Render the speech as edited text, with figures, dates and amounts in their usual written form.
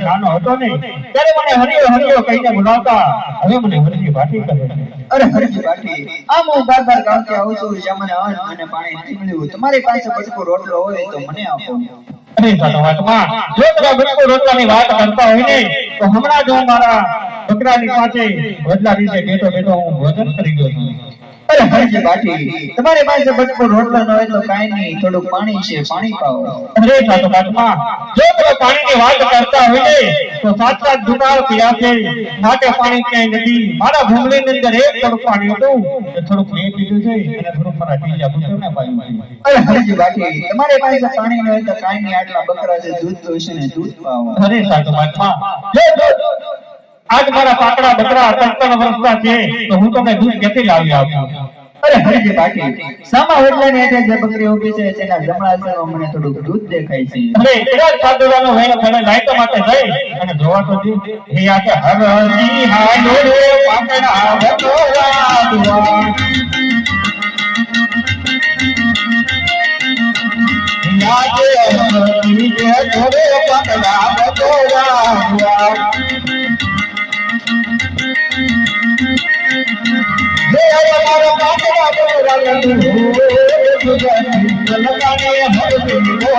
નાનો હતો ને ત્યારે મને હરિયો હરિયો કહીને બોલાવતા, હવે મને હરજી ભાટી કહે છે. અરે હરજી ભાટી, આમ હું બાર ગામથી આવું છું, જ્યાં મને અન્ન અને પાણી નથી મળ્યું. તમારી પાસે બચકો રોટલો હોય તો મને આપો. અરે સાધુઆત્મા, જો તમે બચકો રોટલાની વાત કરતા હોય ને તો હમણાં જ હું મારા બકરાની પાસે બદલા રીતે બેઠો બેઠો હું ભોજન કરી ગયો છું. અરે હરજી ભાટી, તમારી પાસે બચકો રોટલો ન હોય તો કાઈ નહીં, થોડું પાણી છે, પાણી પાવો. અરે સાધુઆત્મા, જો તમે પાણીની વાત કરતા હોય ને તો સાત સાત દુકાળ પીયા છે, માટે પાણી ક્યાંય નથી. મારા ભૂંગળીની અંદર એક થોડું પાણી હતું, એ થોડુંક મેં પીધું છે અને થોડુંક મારા ટીજા પુત્રને પાયું છે. અરે હરજી ભાટી, તમારી પાસે પાણી ન હોય તો કાઈ નહીં, આટલા બકરા છે, દૂધ જોઈશે ને દૂધ પાવો. અરે સાધુઆત્મા, આજ મારા પાકડા બકરા 53 વર્ષના છે તો હું તમને દૂધ ક્યાંથી લાવી આપું? અરે હરજી ભાટી, સામા ઓટલાની હેઠે જે બકરી ઊભી છે તેના જમણા શેરમાં મને થોડું દૂધ દેખાય છે. અરે એવા સાધુડાનો વેણ મને લાઈટ માટે જઈ અને જોવા તો દી હે આ કે હરજી હાલો રે પાકડા બકરા દુઆ યાદે હરજી જે થોડે પાકડા બકરા દુઆ હે મારો પાકડા બકરા દુઆ લગાને હરજી હો